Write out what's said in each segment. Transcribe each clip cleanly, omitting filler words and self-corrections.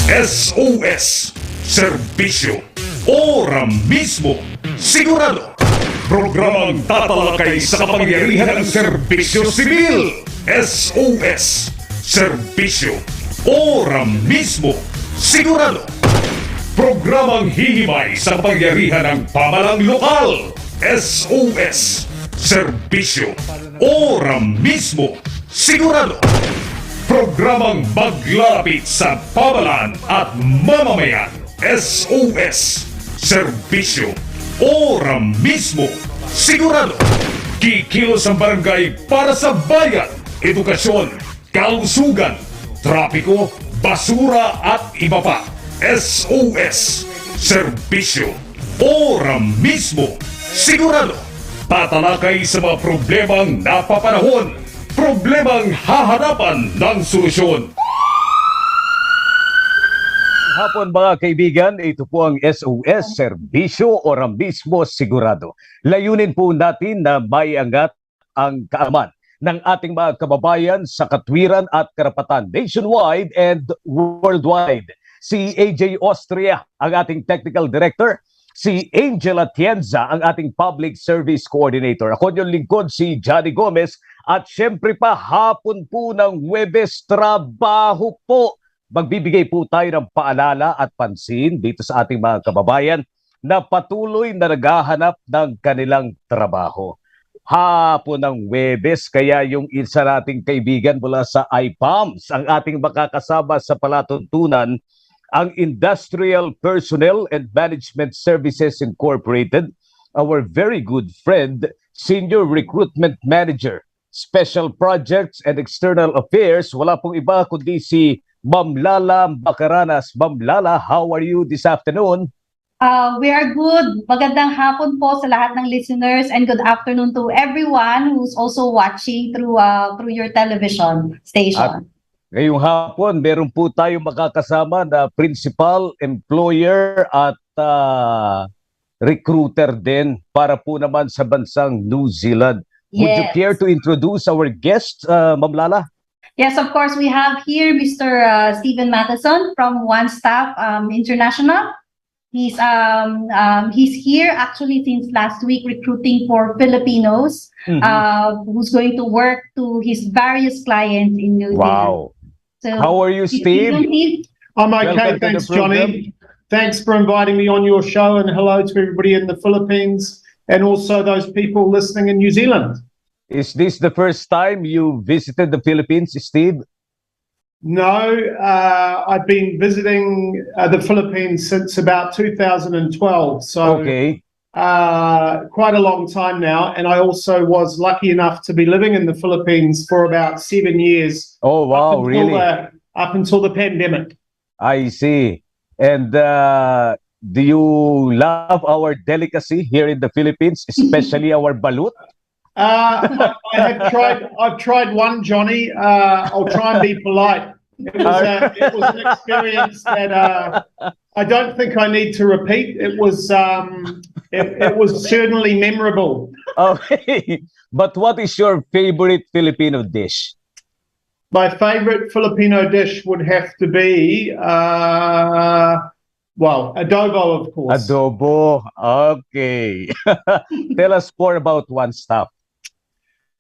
SOS, Serbisyo, Ora-Mismo, Sigurado. Programang tatalakay sa kapangyarihan ng serbisyo sibil. SOS, Serbisyo, Ora-Mismo, Sigurado. Programang hihimay sa kapangyarihan ng pamalang lokal. SOS, Serbisyo, Ora-Mismo, Sigurado. Programang maglalapit sa pamalaan at mamamayan. SOS, Serbisyo, Ora-Mismo, Sigurado. Kikilos ang barangay para sa bayan, edukasyon, kalusugan, trapiko, basura at iba pa. SOS, Serbisyo, Ora-Mismo, Sigurado. Tatalakay sa mga problemang napapanahon, problemang hahanapan ng solusyon. Hapon mga kaibigan, ito po ang SOS, Serbisyo, Ora-Mismo, Sigurado. Layunin po natin na maiangat ang kaaman ng ating mga kababayan sa katwiran at karapatan nationwide and worldwide. Si AJ Austria, ang ating technical director. Si Angel Atienza, ang ating public service coordinator. Ako yung lingkod, si Johnny Gomez. At syempre pa, hapon po ng Huwebes, trabaho po. Magbibigay po tayo ng paalala at pansin dito sa ating mga kababayan na patuloy na naghahanap ng kanilang trabaho. Hapon ng Huwebes, kaya yung isa nating kaibigan mula sa IPAMS, ang ating makakasama sa palatuntunan, ang Industrial Personnel and Management Services Incorporated, our very good friend, Senior Recruitment Manager, Special Projects and External Affairs. Wala pong iba kundi si Ma'am Lala Bacaranas. Ma'am Lala, how are you this afternoon? We are good. Magandang hapon po sa lahat ng listeners and good afternoon to everyone who's also watching through your television station. Ngayong hapon, meron po tayong makakasama na principal, employer at recruiter din para po naman sa bansang New Zealand. Yes. Would you care to introduce our guest, Ma'am Lala? Yes, of course. We have here Mr. Steven Matheson from One Staff International. He's here actually since last week recruiting for Filipinos who's going to work to his various clients in New Zealand. Wow. So, how are you, Steve? I'm okay, thanks, Johnny. Thanks for inviting me on your show, and hello to everybody in the Philippines and also those people listening in New Zealand. Is this the first time you visited the Philippines, Steve? No, I've been visiting the Philippines since about 2012, so okay. Quite a long time now, and I also was lucky enough to be living in the Philippines for about 7 years. Oh wow, really? Up until the pandemic. I see. And do you love our delicacy here in the Philippines, especially our balut? I've tried one, Johnny. I'll try and be polite. It was an experience that I don't think I need to repeat. It was certainly memorable. Okay, but what is your favorite Filipino dish? My favorite Filipino dish would have to be, adobo, of course. Adobo, okay. Tell us more about One Staff.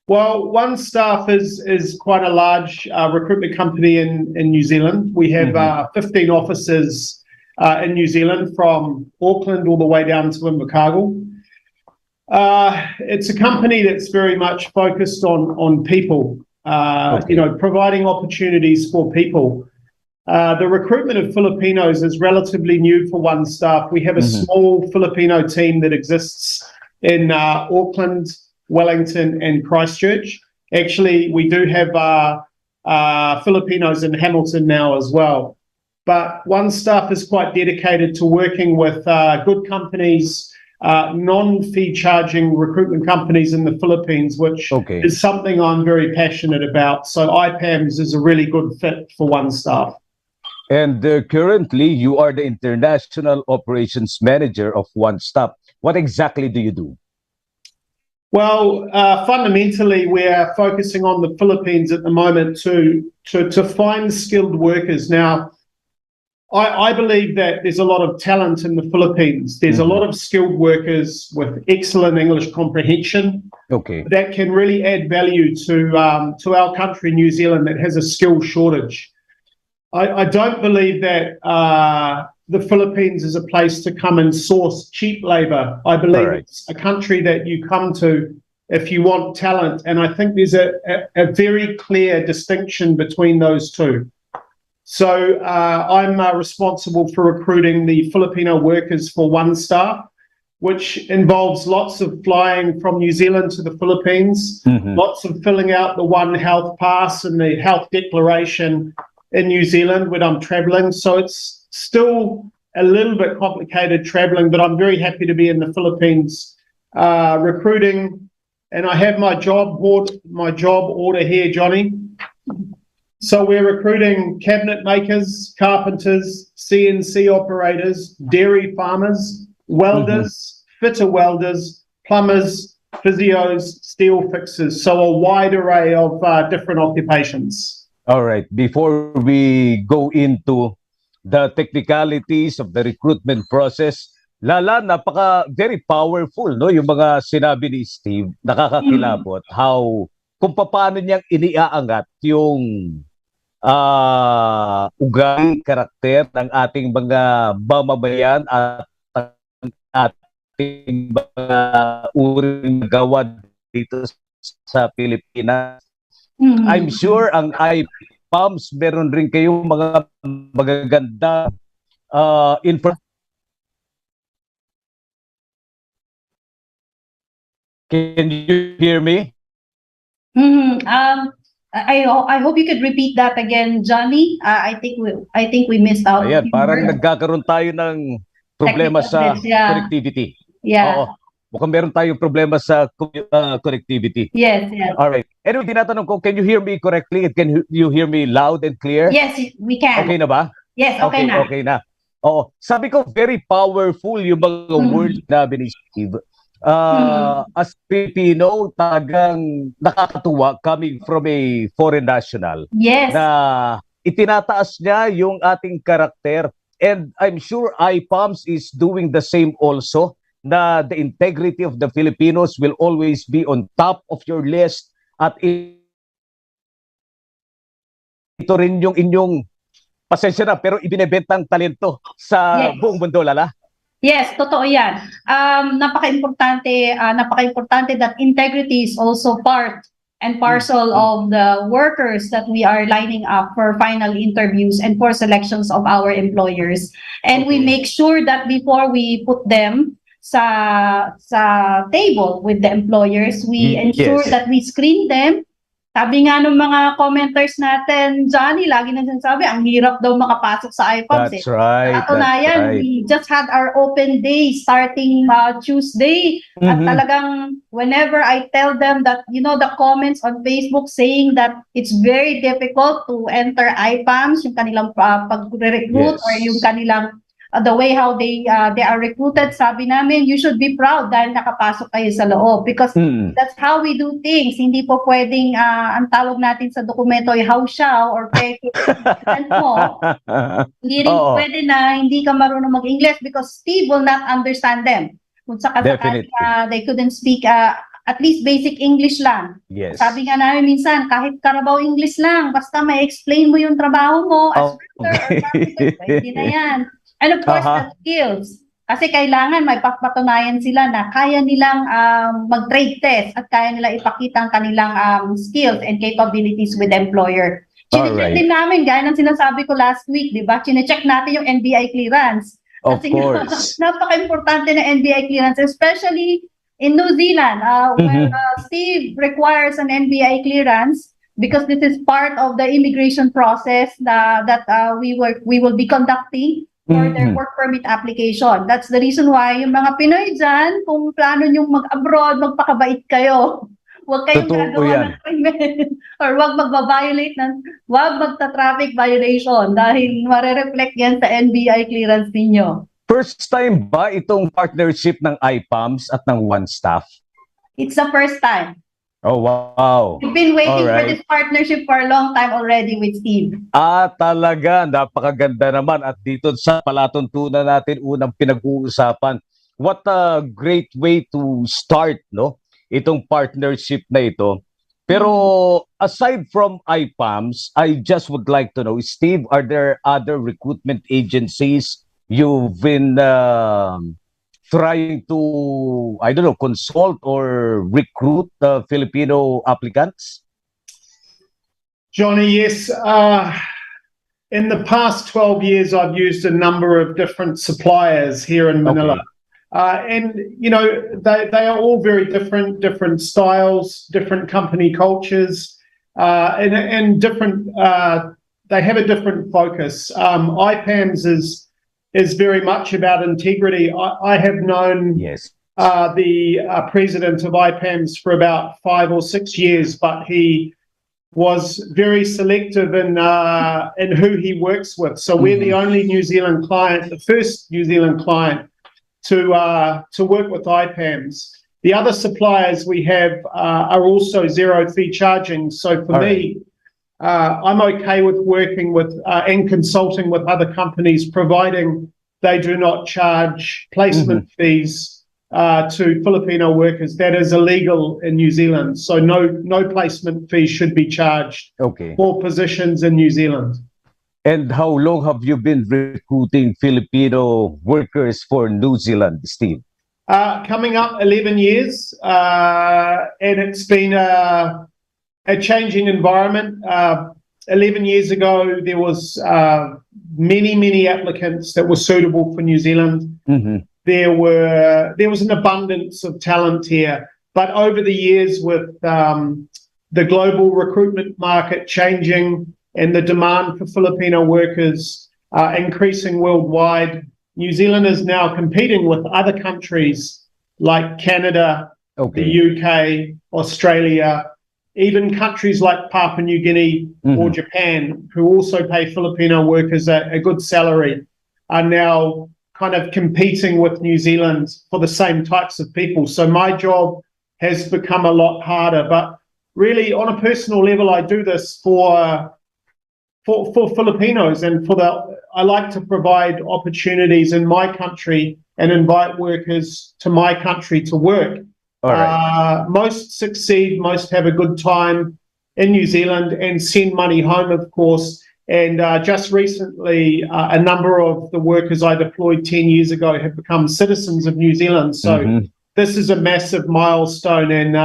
Well, One Staff is quite a large recruitment company in New Zealand. We have 15 offices in New Zealand, from Auckland all the way down to Invercargill. It's a company that's very much focused on people, providing opportunities for people. The recruitment of Filipinos is relatively new for One Staff. We have a small Filipino team that exists in Auckland, Wellington and Christchurch. Actually, we do have Filipinos in Hamilton now as well. But One Staff is quite dedicated to working with good companies, non-fee charging recruitment companies in the Philippines, which is something I'm very passionate about. So IPAMS is a really good fit for One Staff. And currently, you are the International Operations Manager of One Staff. What exactly do you do? Well, fundamentally, we're focusing on the Philippines at the moment to find skilled workers. Now, I believe that there's a lot of talent in the Philippines. There's a lot of skilled workers with excellent English comprehension that can really add value to our country, New Zealand, that has a skill shortage. I don't believe that the Philippines is a place to come and source cheap labor. I believe it's a country that you come to if you want talent, and I think there's a very clear distinction between those two. So I'm responsible for recruiting the Filipino workers for One Staff, which involves lots of flying from New Zealand to the Philippines, lots of filling out the One Health Pass and the health declaration in New Zealand when I'm traveling. So it's still a little bit complicated traveling, but I'm very happy to be in the Philippines recruiting. And I have my job order here, Johnny. So we're recruiting cabinet makers, carpenters, CNC operators, dairy farmers, welders, fitter welders, plumbers, physios, steel fixers. So a wide array of different occupations. All right. Before we go into the technicalities of the recruitment process, Lala, very powerful, no? Yung mga sinabi ni Steve, nakakakilabot kung paano niyang iniaangat yung ugali, karakter ng ating mga mamamayan at ating mga uring gawa dito sa Pilipinas. I'm sure ang IPAMS meron rin kayong mga magaganda information. Can you hear me? I hope you could repeat that again, Johnny. I think we missed out. Ayan, parang nagkakaroon tayo ng problema sa connectivity. Yeah. Oo. Mukhang meron tayong problema sa connectivity. Yes. All right. Anyway, tinatanong ko, can you hear me correctly? Can you hear me loud and clear? Yes, we can. Okay na ba? Yes, okay na. Okay na. Oo. Sabi ko, very powerful yung mga words na ni Steve. As Filipino, talagang nakakatuwa coming from a foreign national. Yes. Na itinataas niya yung ating karakter. And I'm sure IPAMS is doing the same also, na the integrity of the Filipinos will always be on top of your list. At ito rin yung inyong, pasensya na, pero ibinebentang talento sa buong mundo, Lala. Yes, totoo yan. Napaka-importante that integrity is also part and parcel of the workers that we are lining up for final interviews and for selections of our employers. And we make sure that before we put them sa table with the employers, we ensure that we screen them. Sabi nga ng mga commenters natin, Johnny, lagi na sinasabi, ang hirap daw makapasok sa IPAMS. That's right. Katunayan, we just had our open day starting Tuesday. At talagang whenever I tell them that, the comments on Facebook saying that it's very difficult to enter IPAMS, yung kanilang pag-recruit or yung kanilang the way how they are recruited, sabi namin, you should be proud dahil nakapasok kayo sa loob because that's how we do things. Hindi po pwedeng ang tawag natin sa dokumento ay hausyaw or fake mo. Hindi rin pwede na hindi ka marunong mag-English because Steve will not understand them. Kung sakasakali they couldn't speak at least basic English lang. Yes. Sabi nga namin minsan, kahit Carabao English lang, basta may explain mo yung trabaho mo as recruiter or carpenter, pwede na yan. And of course, the skills. Kasi kailangan may papatunayan sila na kaya nilang mag-trade test at kaya nila ipakita ang kanilang skills and capabilities with the employer. Chinecheck din namin, gaya ng sinasabi ko last week, di ba? Chinecheck natin yung NBI clearance. Kasi napaka-importante na NBI clearance, especially in New Zealand, where Steve requires an NBI clearance because this is part of the immigration process that we will be conducting for their work permit application. That's the reason why yung mga Pinoy dyan, kung plano nyong mag-abroad, magpakabait kayo. Huwag kayong gagawa ng krimen or huwag magta-traffic violation dahil marereflect yan sa NBI clearance ninyo. First time ba itong partnership ng IPAMS at ng One Staff? It's the first time. Oh, wow. We've been waiting for Alright. this partnership for a long time already with Steve. Talaga, napakaganda naman. At dito sa palatuntunan natin, unang pinag-uusapan, what a great way to start, no? Itong partnership na ito. Pero aside from IPAMS, I just would like to know, Steve, are there other recruitment agencies you've been trying to, I don't know, consult or recruit Filipino applicants? Johnny, yes. In the past 12 years, I've used a number of different suppliers here in Manila. Okay. And, you know, they are all very different styles, different company cultures, and different, they have a different focus. IPAMS is very much about integrity. I have known Yes. the president of IPAMS for about 5 or 6 years, but he was very selective in who he works with. So we're the only New Zealand client, the first New Zealand client to work with IPAMS. The other suppliers we have are also zero fee charging. So for me, I'm okay with working with and consulting with other companies, providing they do not charge placement fees to Filipino workers. That is illegal in New Zealand. So no placement fees should be charged for positions in New Zealand. And how long have you been recruiting Filipino workers for New Zealand, Steve? Coming up 11 years, and it's been a changing environment. 11 years ago, there was many applicants that were suitable for New Zealand. There was an abundance of talent here, but over the years, with the global recruitment market changing and the demand for Filipino workers increasing worldwide, New Zealand is now competing with other countries like Canada, the UK, Australia, even countries like Papua New Guinea or Japan, who also pay Filipino workers a good salary, are now kind of competing with New Zealand for the same types of people. So my job has become a lot harder. But really, on a personal level, I do this for Filipinos, and I like to provide opportunities in my country and invite workers to my country to work. Most succeed, most have a good time in New Zealand and send money home, of course. And just recently, a number of the workers I deployed 10 years ago have become citizens of New Zealand. So this is a massive milestone, and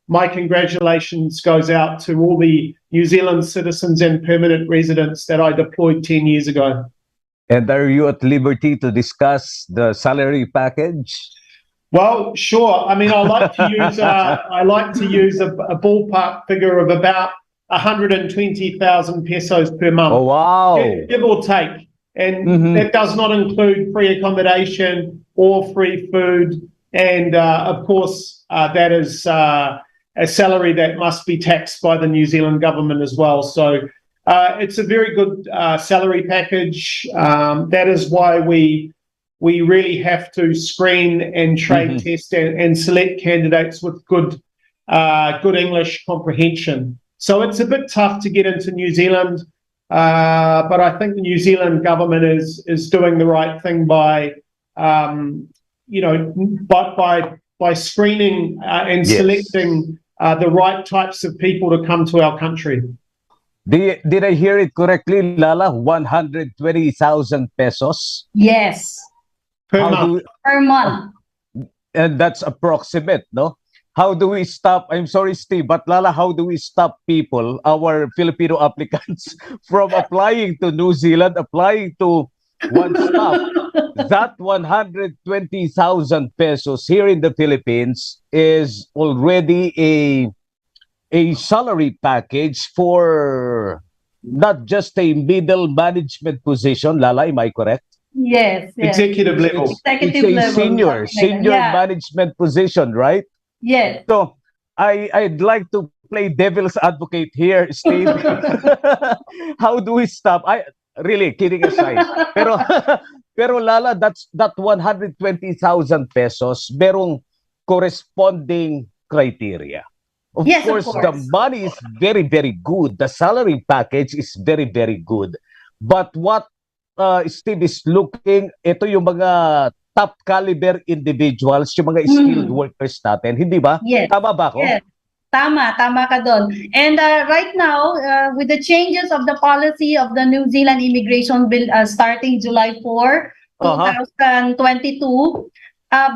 my congratulations goes out to all the New Zealand citizens and permanent residents that I deployed 10 years ago. And are you at liberty to discuss the salary package? Well, sure. I mean, I like to use a ballpark figure of about 120,000 pesos per month. Oh, wow. Give or take. And that does not include free accommodation or free food. And of course, that is a salary that must be taxed by the New Zealand government as well. So it's a very good salary package. That is why we really have to screen and trade test and select candidates with good English comprehension. So it's a bit tough to get into New Zealand, but I think the New Zealand government is doing the right thing by screening and selecting the right types of people to come to our country. Did I hear it correctly, Lala? 120,000 pesos? Yes. Per month. Per month. And that's approximate, no? How do we stop? I'm sorry, Steve, but Lala, how do we stop people, our Filipino applicants, from applying to New Zealand, applying to One Stop? That 120,000 pesos here in the Philippines is already a salary package for not just a middle management position, Lala, am I correct? Yes. Executive level. Executive It's a level. senior management position, right? Yes. So I'd like to play devil's advocate here, Steve. How do we stop? I really kidding aside. Pero Lala, that 120,000 pesos merong corresponding criteria. Of Yes, of course, the course. money is very, very good. The salary package is very, very good. But what Steve is looking, ito yung mga top caliber individuals, yung mga skilled Mm. workers natin. Hindi ba? Yes. Tama ba ako? Yes. Tama ka doon. And right now, with the changes of the policy of the New Zealand immigration bill starting July 4, Uh-huh. 2022,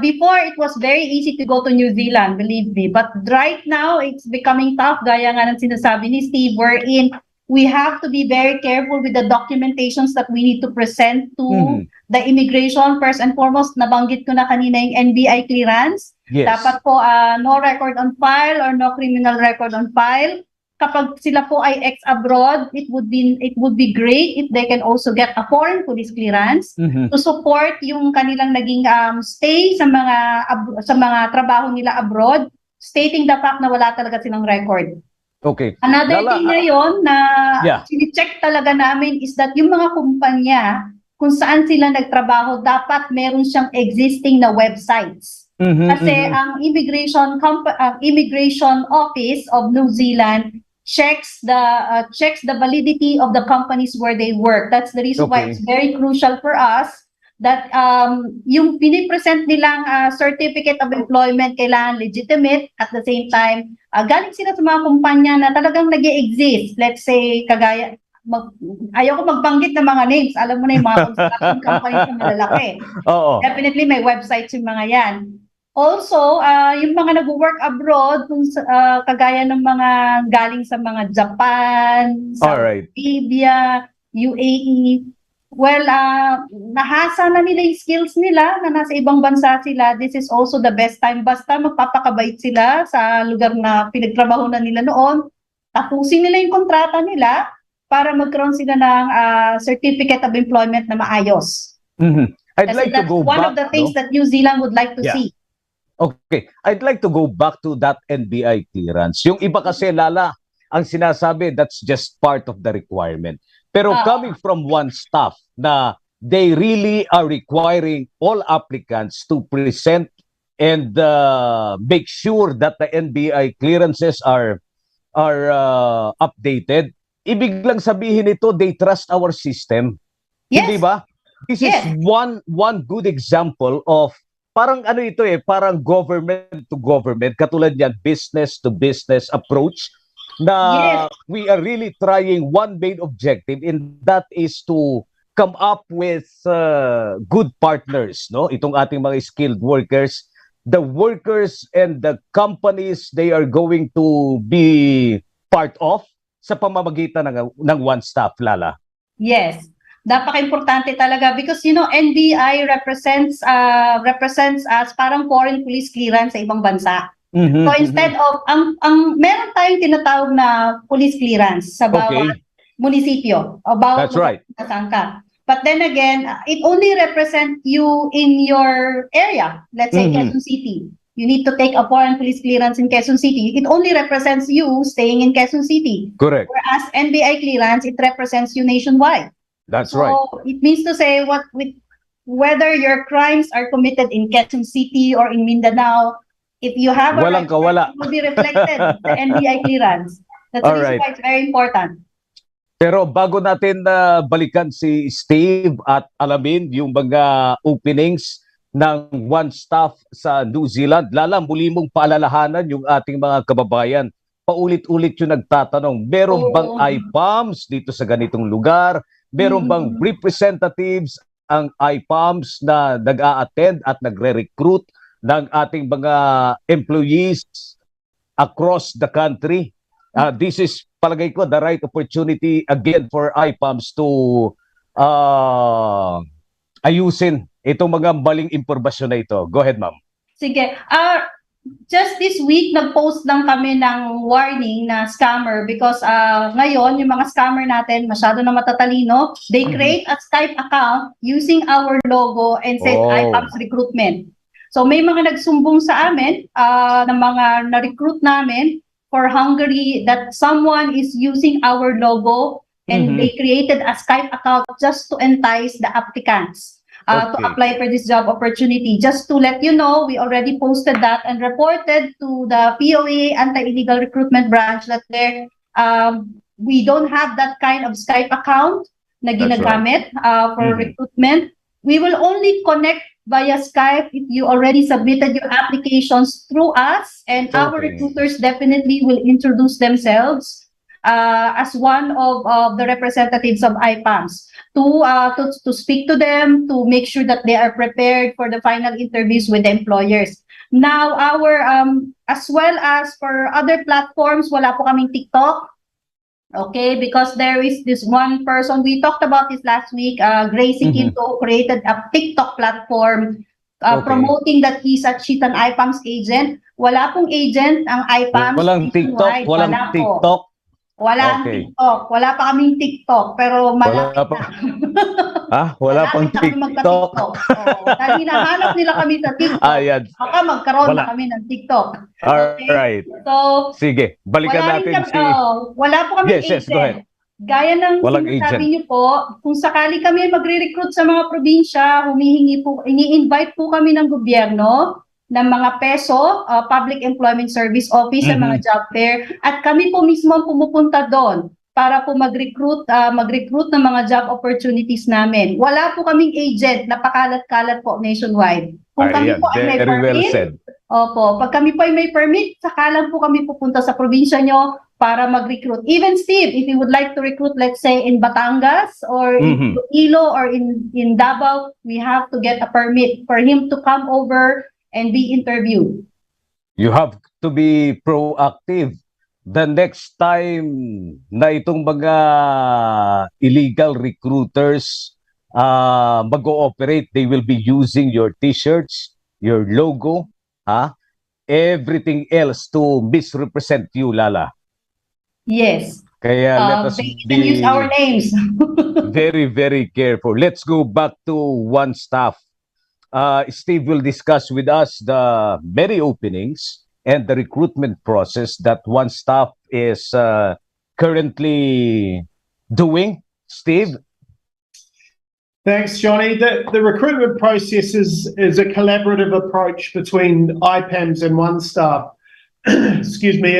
before it was very easy to go to New Zealand, believe me. But right now, it's becoming tough. Gaya nga ng sinasabi ni Steve, wherein we have to be very careful with the documentations that we need to present to the immigration. First and foremost, nabanggit ko na kanina yung NBI clearance. Yes. Dapat po no record on file or no criminal record on file. Kapag sila po ay ex-abroad, it would be great if they can also get a foreign police clearance to support yung kanilang naging stay sa mga trabaho nila abroad, stating the fact na wala talaga silang record. Okay. Another thing ngayon na sini-check talaga namin is that yung mga kumpanya, kung saan sila nagtrabaho, dapat meron siyang existing na websites. Kasi ang immigration office of New Zealand checks the validity of the companies where they work. That's the reason why it's very crucial for us that yung pinipresent nilang certificate of employment kailangan legitimate, at the same time galing sila sa mga kumpanya na talagang nag-e-exist. Let's say kagaya ayoko magbanggit ng mga names. Alam mo na yung mga construction companies na malalaki. Definitely may websites yung mga yan. Also, yung mga nag-work abroad, kagaya ng mga galing sa mga Japan, Saudi Arabia, UAE, well, nahasa na nila yung skills nila na nasa ibang bansa sila. This is also the best time. Basta magpapakabait sila sa lugar na pinagtrabaho na nila noon, tapusin nila yung kontrata nila para magkaroon sila ng certificate of employment na maayos. I'd like to go one back, of the things that New Zealand would like to see. Okay, I'd like to go back to that NBI clearance. Yung iba kasi lala, ang sinasabi, that's just part of the requirement. Pero coming from one staff na they really are requiring all applicants to present and make sure that the NBI clearances are updated. Ibig lang sabihin nito, they trust our system. Yes. Hindi ba? This is one good example of parang ano ito parang government to government, katulad yan, business to business approach na we are really trying one main objective, and that is to come up with good partners, no? Itong ating mga skilled workers, the workers and the companies they are going to be part of sa pamamagitan ng one staff, Lala. Yes. Napaka-importante talaga because NBI represents as parang foreign police clearance sa ibang bansa. So instead of meron tayong tinatawag na police clearance sa bawat munisipyo o bawat sangka. But then again, it only represents you in your area. Let's say Quezon City. You need to take a foreign police clearance in Quezon City. It only represents you staying in Quezon City. Correct. Whereas NBI clearance, it represents you nationwide. That's right. So it means to say whether your crimes are committed in Quezon City or in Mindanao, if you have a record, it will be reflected the NBI clearance. That's the reason why it's very important. Pero bago natin balikan si Steve at alamin yung mga openings ng one staff sa New Zealand, Lala, muli mong paalalahanan yung ating mga kababayan. Paulit-ulit yung nagtatanong, meron bang IPAMS dito sa ganitong lugar? Meron bang representatives ang IPAMS na nag-a-attend at nagre-recruit ng ating mga employees across the country? This is, palagay ko, the right opportunity again for IPAMS to ayusin itong mga maling impormasyon na ito. Go ahead, ma'am. Sige. Just this week, nag-post lang kami ng warning na scammer because ngayon, yung mga scammer natin, masyado na matatalino. They create a Skype account using our logo and said IPAMS recruitment. So may mga nagsumbong sa amin ng mga na-recruit namin for Hungary that someone is using our logo and they created a Skype account just to entice the applicants. to Okay. apply for this job opportunity. Just to let you know, we already posted that and reported to the POA Anti-Illegal Recruitment Branch that we don't have that kind of Skype account na That's right. ginagamit for Mhm. recruitment. We will only connect via Skype if you already submitted your applications through us, and our Okay. recruiters definitely will introduce themselves as one of the representatives of IPAMS to speak to them, to make sure that they are prepared for the final interviews with the employers. Now, as well as for other platforms, wala po kaming TikTok. Okay, because there is this one person, we talked about this last week, Gracie Quinto created a TikTok platform Okay. promoting that she's an IPAMS agent. Wala pong agent ang IPAMS Walang TikTok, nationwide. walang Wala po. TikTok. Wala ang Okay. TikTok. Wala pa kaming TikTok, pero Wala malapit pa. na. Wala pang Malapit na kami TikTok. magka-TikTok. Oo, dahil hinahanap nila kami sa TikTok. Ayan. Baka magkaroon Wala. na kami ng TikTok. Alright. So, Sige, balikan wala natin rin wala po kami Yes, go ahead. Gaya ng Walang sinasabi agent. niyo po, kung sakali kami magre-recruit sa mga probinsya, ini-invite po kami ng gobyerno ng mga PESO, Public Employment Service Office, sa mga job fair, at kami po mismo ang pumupunta doon para po mag-recruit ng mga job opportunities namin. Wala po kaming agent na pakalat-kalat po nationwide. Kung kami po ay may very well permit, said. opo, pag kami po ay may permit, saka lang po kami pupunta sa probinsya nyo para mag-recruit. Even Steve, if you would like to recruit, let's say in Batangas or in Iloilo or in Davao, we have to get a permit for him to come over and be interviewed. You have to be proactive. The next time na itong mga illegal recruiters mag-ooperate, they will be using your t-shirts, your logo, everything else to misrepresent you, Lala. Yes. Kaya let us They can use our names. very, very careful. Let's go back to one staff. Steve will discuss with us the many openings and the recruitment process that one staff is currently doing. Steve? Thanks, Johnny. The recruitment process is a collaborative approach between IPAMS and one staff. Excuse me.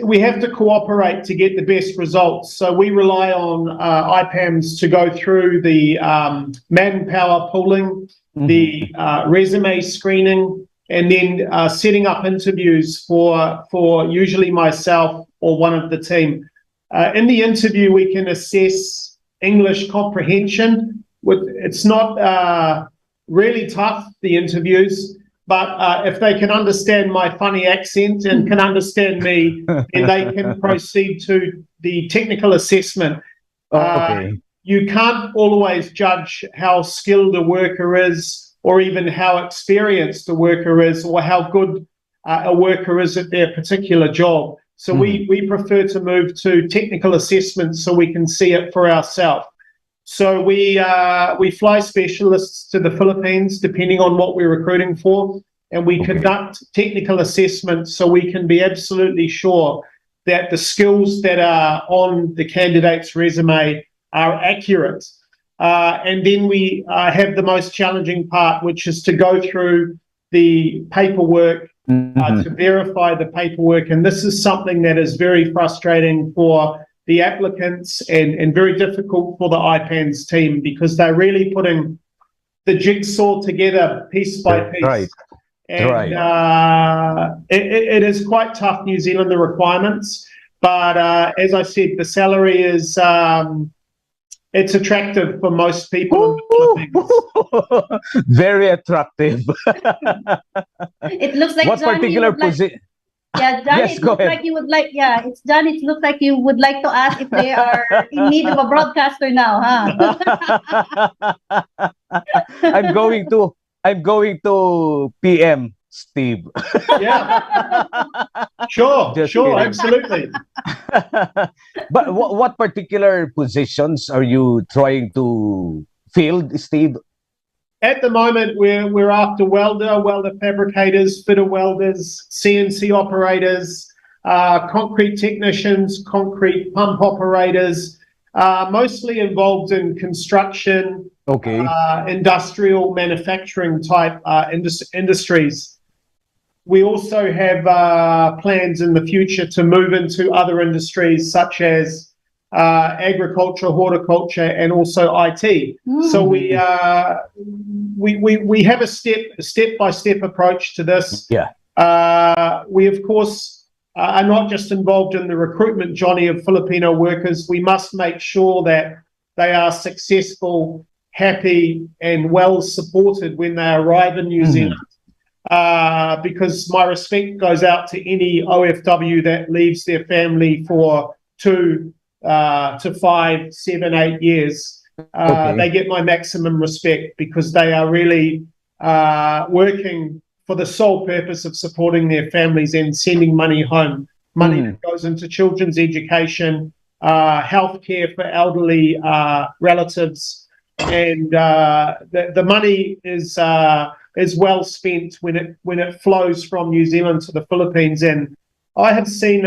We have to cooperate to get the best results. So we rely on IPAMS to go through the manpower pooling, the resume screening, and then setting up interviews for usually myself or one of the team. In the interview, we can assess English comprehension. It's not really tough, the interviews. But if they can understand my funny accent and can understand me, then they can proceed to the technical assessment. Okay. You can't always judge how skilled a worker is, or even how experienced a worker is, or how good a worker is at their particular job. So we prefer to move to technical assessments so we can see it for ourselves. So we fly specialists to the Philippines, depending on what we're recruiting for, and we conduct technical assessments so we can be absolutely sure that the skills that are on the candidate's resume are accurate. And then we have the most challenging part, which is to go through the paperwork, to verify the paperwork. And this is something that is very frustrating for the applicants and very difficult for the IPANS team, because they're really putting the jigsaw together piece by piece. Right. And it is quite tough, New Zealand, the requirements. But as I said, the salary is it's attractive for most people in the Philippines. Very attractive. It looks like What Johnny particular would like- position? Yeah, John, Yes, it go looks ahead. like you would like, it's John, it looks like you would like to ask if they are in need of a broadcaster now, huh? I'm going to PM Steve. Yeah, sure, Just sure, kidding. absolutely. But what particular positions are you trying to fill, Steve? At the moment, we're after welder fabricators, fitter welders, CNC operators, concrete technicians, concrete pump operators, mostly involved in construction, Okay. industrial manufacturing type industries. We also have plans in the future to move into other industries such as agriculture, horticulture, and also IT. So we have a step-by-step approach to this. Yeah. We of course are not just involved in the recruitment, Johnny, of Filipino workers. We must make sure that they are successful, happy, and well supported when they arrive in New Zealand. Because my respect goes out to any OFW that leaves their family for 2 to 5, 7, 8 years. They get my maximum respect because they are really working for the sole purpose of supporting their families and sending money home. Money that goes into children's education, healthcare for elderly relatives, and the money is well spent when it flows from New Zealand to the Philippines. And I have seen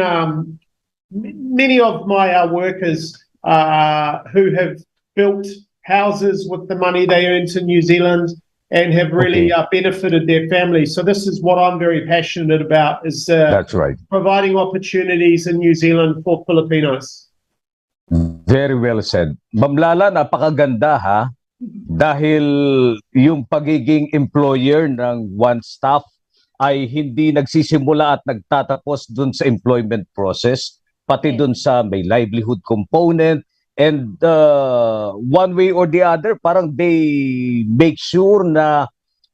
many of my workers who have built houses with the money they earned in New Zealand and have really benefited their families. So this is what I'm very passionate about, is That's right. providing opportunities in New Zealand for Filipinos. Very well said. Ma'am Lala, napakaganda ha. Dahil yung pagiging employer ng one staff ay hindi nagsisimula at nagtatapos dun sa employment process, pati dun sa may livelihood component, and one way or the other, parang they make sure na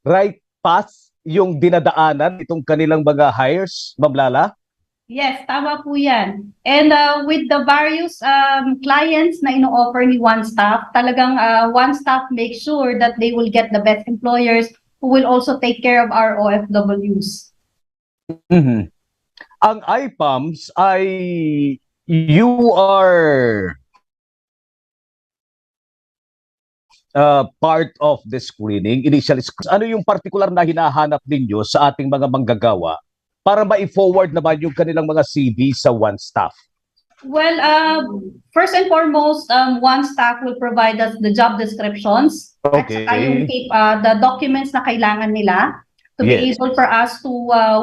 right path yung dinadaanan itong kanilang mga hires, Ma'am Lala? Yes, tama po yan. And with the various clients na ino-offer ni One Staff, talagang One Staff makes sure that they will get the best employers who will also take care of our OFWs. Ang IPAMS ay you are part of the screening, initial screening. Ano yung particular na hinahanap ninyo sa ating mga manggagawa para ma-forward naman yung kanilang mga CV sa One Staff? Well, first and foremost, One Staff will provide us the job descriptions at saka yung the documents na kailangan nila to be able for us to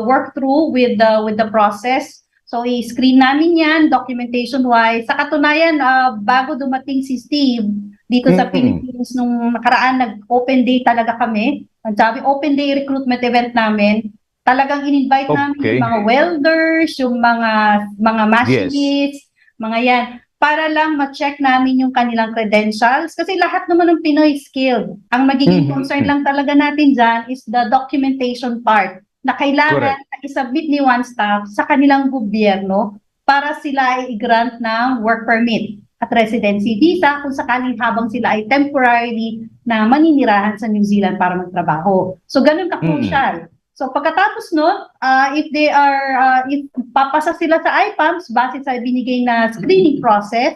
work through with the process. So i-screen namin yan documentation-wise. Sa katunayan, bago dumating si Steve dito sa Philippines nung nakaraan, nag-open day talaga kami. Ang sabi, open day recruitment event namin. Talagang in-invite namin yung mga welders, yung mga machinists, mga yan, para lang ma-check namin yung kanilang credentials. Kasi lahat naman ng Pinoy skilled. Ang magiging concern lang talaga natin dyan is the documentation part na kailangan na isubmit ni One Staff sa kanilang gobyerno para sila ay i-grant ng work permit at residency visa kung sakaling habang sila ay temporarily na maninirahan sa New Zealand para magtrabaho. So ganun ka-crucial. So pagkatapos nun, if papasa sila sa IPAMS base sa binigay na screening process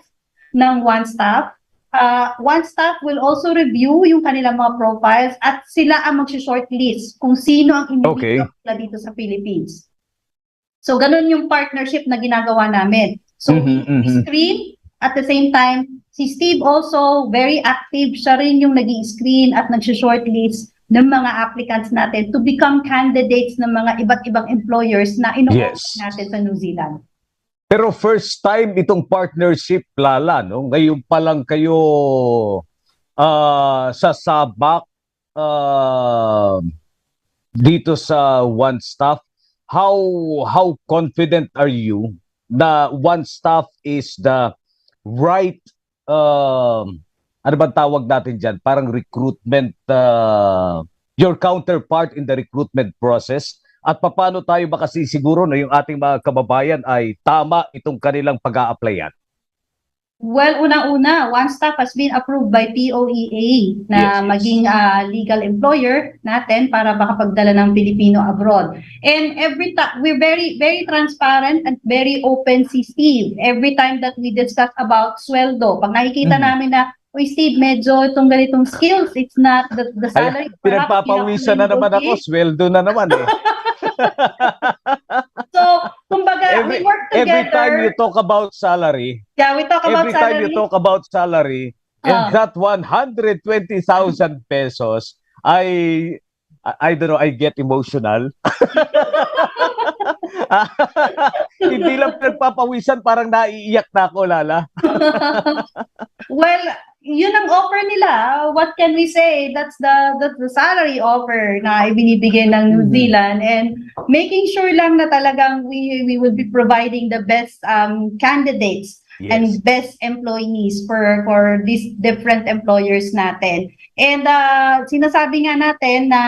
ng One Staff, One Staff will also review yung kanilang mga profiles at sila ang mag-shortlist kung sino ang inimbita nila dito sa Philippines. So ganun yung partnership na ginagawa namin. So we screen, at the same time, si Steve also very active, siya rin yung nag-i-screen at nag-shortlist ng mga applicants natin to become candidates ng mga iba't ibang employers na ino-offer natin sa New Zealand. Pero first time itong partnership, Lala, no? Ngayon pa lang kayo sasabak dito sa One Staff. How confident are you na One Staff is the right ano bang tawag natin dyan? Parang recruitment, your counterpart in the recruitment process. At paano tayo makasisiguro na yung ating mga kababayan ay tama itong kanilang pag-a-applyan? Well, unang-una, One Staff has been approved by POEA na maging legal employer natin para makapagdala ng Pilipino abroad. And every time, we're very, very transparent and very open si Steve. Every time that we discuss about sweldo, pag nakikita namin na, uy Steve, medyo itong ganitong skills, it's not the salary. Pinagpapawisan na naman ako, sweldo na naman eh. So, kumbaga, we work every time you together. talk about salary, Yeah, we talk about every time you salary. talk about salary, and that 120,000 pesos, I don't know, I get emotional. Hindi lang nagpapawisan, parang naiiyak na ako, Lala. Well, yun ang offer nila. What can we say? That's the salary offer na ibinibigay ng New Zealand, and making sure lang na talagang we will be providing the best candidates and best employees for these different employers natin. And sinasabi nga natin na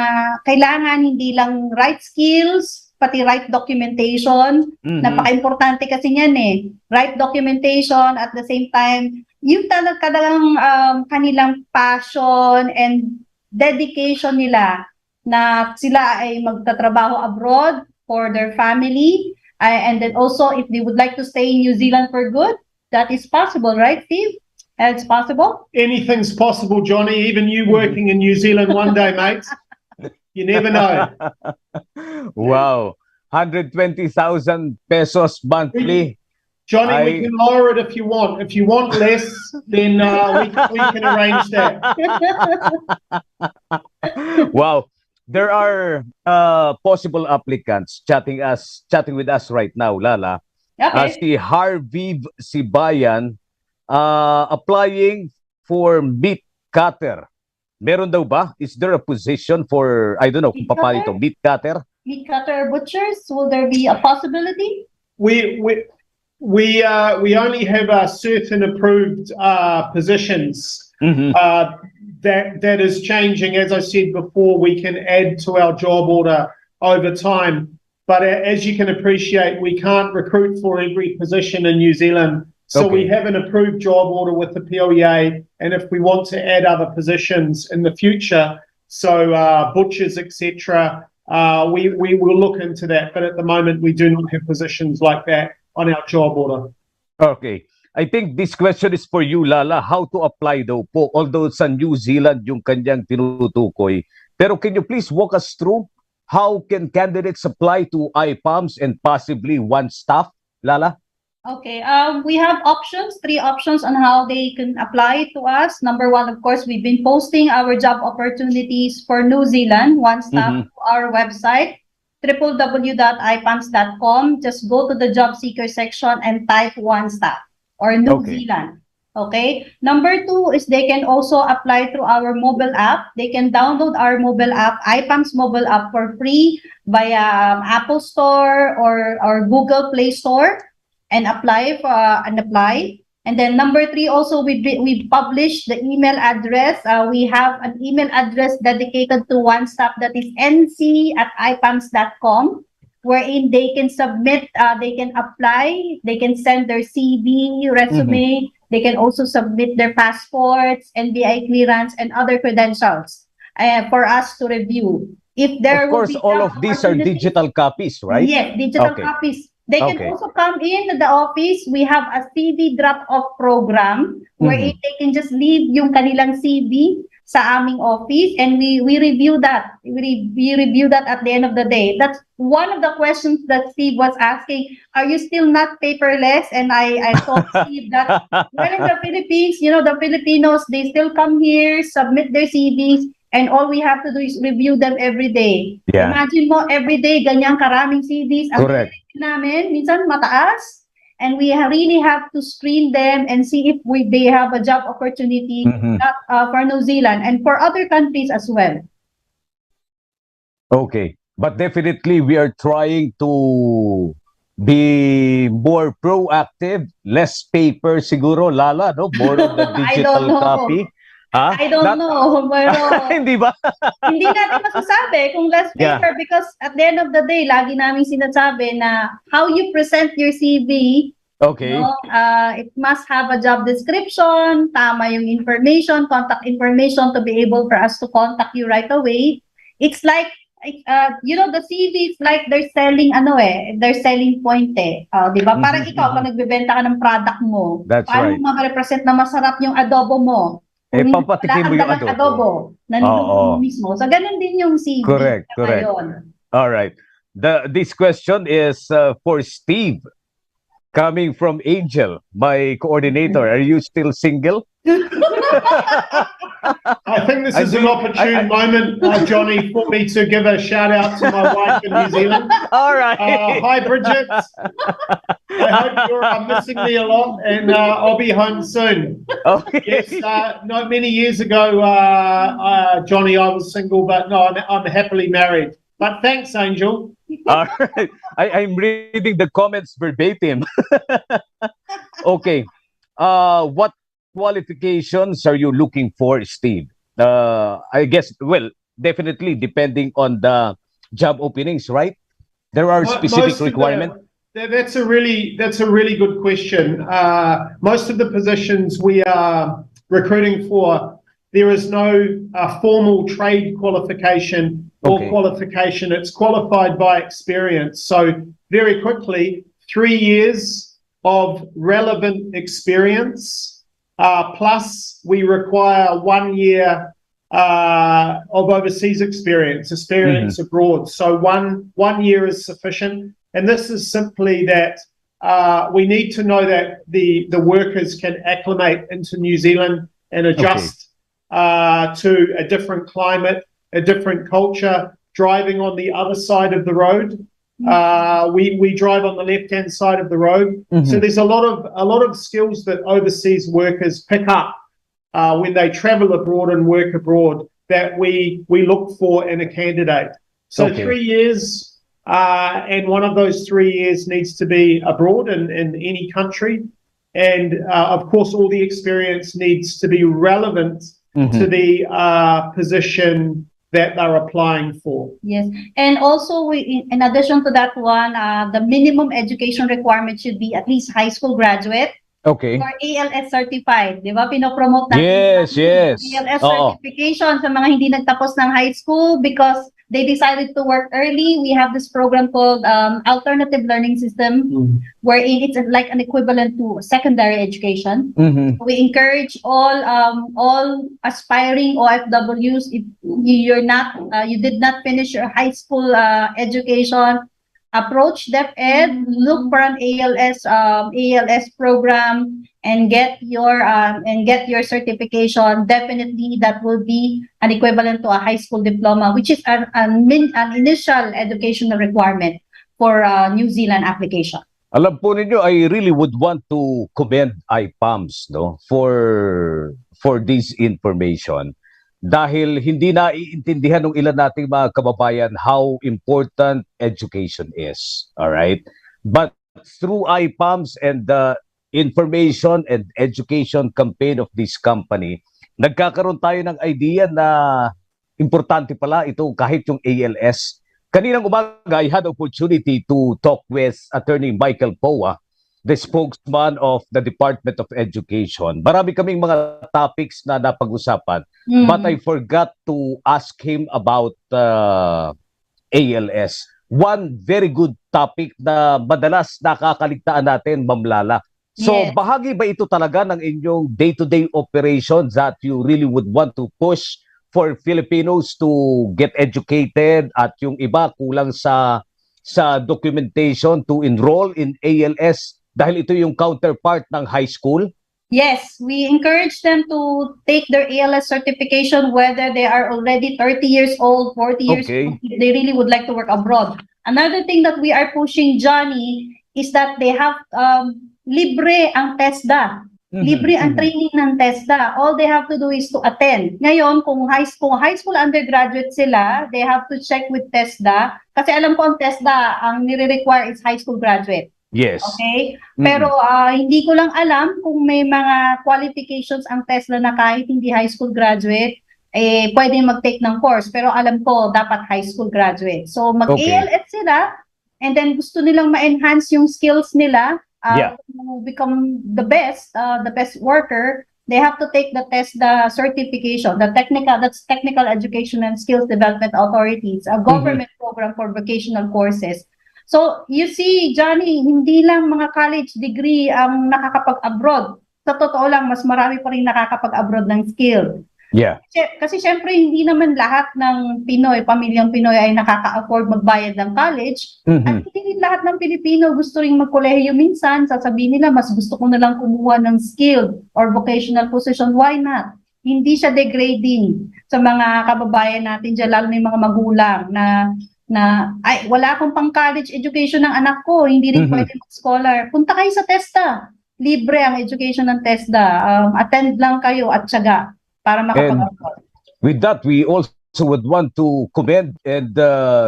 kailangan hindi lang right skills, pati right documentation. Napaka-importante kasi niyan eh. Right documentation, at the same time, yung talagang kanilang passion and dedication nila na sila ay magtatrabaho abroad for their family. And then also, if they would like to stay in New Zealand for good, that is possible, right, Steve? It's possible? Anything's possible, Johnny. Even you working in New Zealand one day, mate. You never know. Wow. 120,000 pesos monthly. Johnny, we can lower it if you want. If you want less, then we can arrange that. Wow. There are possible applicants chatting with us right now, Lala. Okay. Si Harviv Sibayan applying for meat cutter. Meron daw ba? Is there a position for, I don't know, kung paano ito, meat cutter? Meat cutter butchers, will there be a possibility? We only have certain approved positions. That is changing. As I said before, we can add to our job order over time. But as you can appreciate, we can't recruit for every position in New Zealand. So we have an approved job order with the POEA, and if we want to add other positions in the future, so butchers, etc., we will look into that. But at the moment, we do not have positions like that on our job order. Okay. I think this question is for you, Lala. How to apply daw po? Although sa New Zealand yung kanyang tinutukoy. Pero can you please walk us through how can candidates apply to IPAMS and possibly one staff, Lala? Okay, we have three options on how they can apply to us. Number one, of course, we've been posting our job opportunities for New Zealand, one stop to our website, www.ipams.com. Just go to the job seeker section and type one stop or New Zealand. Okay. Number two is they can also apply through our mobile app. They can download our mobile app, IPAMS mobile app, for free via Apple Store or Google Play Store, and apply. And then number three, also we publish the email address. We have an email address dedicated to one stop, that is nc@ipams.com, wherein they can submit, they can apply, they can send their CV, resume, they can also submit their passports, NBI clearance, and other credentials for us to review. If there of course, all of these are digital copies, right? Yes, digital copies. They can also come in the office. We have a CV drop-off program wherein they can just leave yung kanilang CV sa aming office, and we review that. We review that at the end of the day. That's one of the questions that Steve was asking. Are you still not paperless? And I told Steve that when in the Philippines, you know, the Filipinos, they still come here, submit their CVs, and all we have to do is review them every day. Yeah. Imagine mo, every day, ganyang karaming CVs. Correct. Ang namin, minsan mataas. And we really have to screen them and see if they have a job opportunity for New Zealand and for other countries as well. Okay. But definitely, we are trying to be more proactive, less paper siguro, Lala, no? More of the digital copy. I don't know. Pero hindi ba? hindi natin masasabi kung less paper because at the end of the day, lagi namin sinasabi na how you present your CV, it must have a job description, tama yung information, contact information to be able for us to contact you right away. It's like, you know, the CV is like they're selling they're selling point di ba? Parang ikaw, pag nagbebenta ka ng product mo, paano mo ma-represent na masarap yung adobo mo? Papatikin mo yung adobo. Nandun mismo. So, ganun din yung CV. Correct. All right. This question is for Steve. Coming from Angel, my coordinator, are you still single? I think this I is an think- opportune moment, Johnny, for me to give a shout out to my wife in New Zealand. All right. Hi, Bridget. I hope you're missing me a lot, and I'll be home soon. Okay. Yes, no, many years ago, Johnny, I was single, but no, I'm happily married. But thanks, Angel. All right. I'm reading the comments verbatim. Okay. What qualifications are you looking for, Steve? I guess, well, definitely depending on the job openings, right? There are specific Most of requirements. that's a really good question. Most of the positions we are recruiting for, there is no formal trade qualification or Okay. qualification. It's qualified by experience. So very quickly, 3 years of relevant experience, plus we require 1 year of overseas experience abroad. So one year is sufficient. And this is simply that we need to know that the workers can acclimate into New Zealand and adjust to a different climate, a different culture, driving on the other side of the road. We drive on the left-hand side of the road. So there's a lot of skills that overseas workers pick up when they travel abroad and work abroad that we look for in a candidate. So 3 years, and one of those 3 years needs to be abroad in any country. And of course, all the experience needs to be relevant to the position that they're applying for. Yes, and also in addition to that one, the minimum education requirement should be at least high school graduate Okay. or ALS certified. Di ba? Pinopromote natin Yes, yes. ALS Oo. certification sa mga hindi nagtapos ng high school because they decided to work early. We have this program called Alternative Learning System, wherein it's like an equivalent to secondary education. We encourage all aspiring OFWs, if you did not finish your high school education, approach DepEd, look for an ALS program, and get your certification. Definitely, that will be an equivalent to a high school diploma, which is an initial educational requirement for New Zealand application. Alam po ninyo, I really would want to commend IPAMS, no, for this information. Dahil hindi naiintindihan ng ilan nating mga kababayan how important education is. All right? But through IPAMS and the information and education campaign of this company, nagkakaroon tayo ng idea na importante pala ito kahit yung ALS. Kaninang umaga, I had opportunity to talk with Attorney Michael Poa, the spokesman of the Department of Education. Marami kaming mga topics na napag-usapan, but I forgot to ask him about ALS. One very good topic na madalas nakakaligtaan natin, Ma'am Lala. So, Yes. bahagi ba ito talaga ng inyong day-to-day operations that you really would want to push for Filipinos to get educated at yung iba kulang sa documentation to enroll in ALS dahil ito yung counterpart ng high school? Yes, we encourage them to take their ALS certification whether they are already 30 years old, 40 years old, if they really would like to work abroad. Another thing that we are pushing, Johnny, is that they have libre ang TESDA. Libre ang training ng TESDA. All they have to do is to attend. Ngayon, kung high school undergraduate sila, they have to check with TESDA. Kasi alam ko ang TESDA, ang nire-require is high school graduate. Yes. Okay? Pero hindi ko lang alam kung may mga qualifications ang TESDA na kahit hindi high school graduate, pwede mag-take ng course. Pero alam ko, dapat high school graduate. So, mag-ALS sila, and then gusto nilang ma-enhance yung skills nila, to become the best worker, they have to take the TESDA certification, that's Technical Education and Skills Development Authorities, a government program for vocational courses. So, you see, Johnny, hindi lang mga college degree ang nakakapag-abroad. Sa totoo lang, mas marami pa rin nakakapag-abroad ng skill. Yeah. Kasi syempre hindi naman lahat ng Pinoy, pamilyang Pinoy ay nakaka-afford magbayad ng college. At hindi lahat ng Pilipino gusto ring magkolehiyo minsan. Sasabihin nila, mas gusto ko na lang kumuha ng skilled or vocational position. Why not? Hindi siya degrading sa mga kababayan natin dyan, lalo na yung mga magulang na ay, wala akong pang college education ng anak ko, hindi rin pwede mag-scholar. Punta kayo sa TESDA. Libre ang education ng TESDA. Attend lang kayo at tiyaga para makapag-afford. With that, we also would want to commend and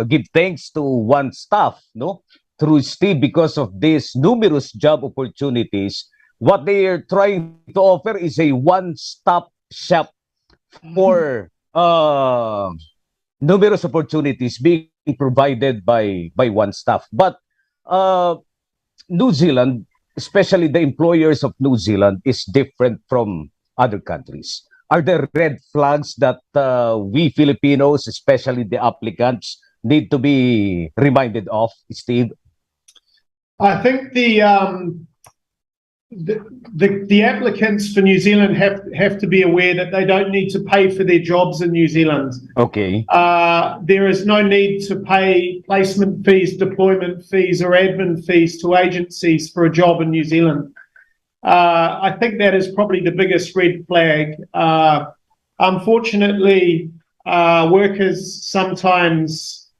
give thanks to One Staff, no, through Steve, because of these numerous job opportunities. What they are trying to offer is a one-stop shop for numerous opportunities being provided by One Staff. But New Zealand, especially the employers of New Zealand, is different from other countries. Are there red flags that we Filipinos, especially the applicants, need to be reminded of, Steve? I think the applicants for New Zealand have to be aware that they don't need to pay for their jobs in New Zealand. Okay. There is no need to pay placement fees, deployment fees, or admin fees to agencies for a job in New Zealand. I think that is probably the biggest red flag. Unfortunately, workers sometimes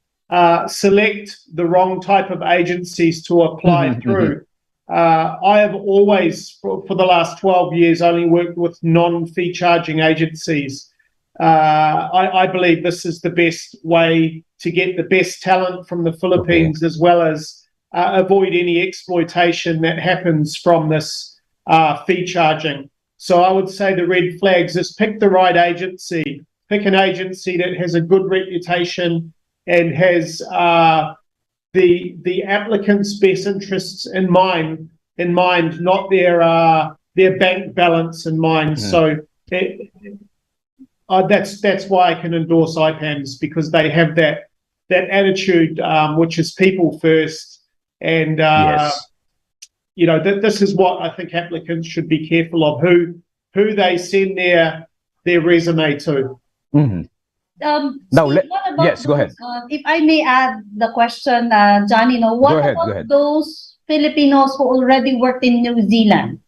select the wrong type of agencies to apply through. I have always, for the last 12 years, only worked with non-fee charging agencies. I believe this is the best way to get the best talent from the Philippines, as well as avoid any exploitation that happens from this fee charging. So I would say the red flags is pick the right agency, pick an agency that has a good reputation and has the applicant's best interests in mind, not their bank balance in mind. So that's why I can endorse IPAMS, because they have that attitude, which is people first, and Yes. you know, this is what I think applicants should be careful of, who they send their resume to. Now, Steve, what about yes, go ahead. if I may add the question, Johnny, what Go about ahead. those Filipinos who already worked in New Zealand?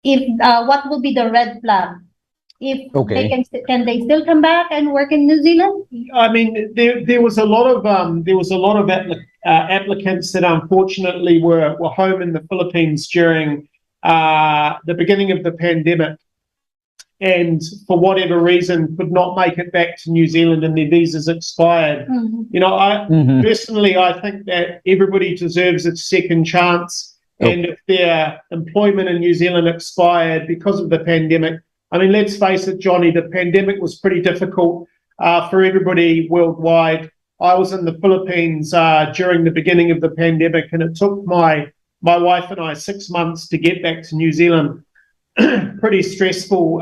If what will be the red flag? If they can they still come back and work in New Zealand? I mean, there was a lot of applicants that unfortunately were home in the Philippines during the beginning of the pandemic, and for whatever reason could not make it back to New Zealand and their visas expired. You know, personally, I think that everybody deserves a second chance. And if their employment in New Zealand expired because of the pandemic, I mean, let's face it, Johnny, the pandemic was pretty difficult for everybody worldwide. I was in the Philippines during the beginning of the pandemic, and it took my wife and I 6 months to get back to New Zealand. Pretty stressful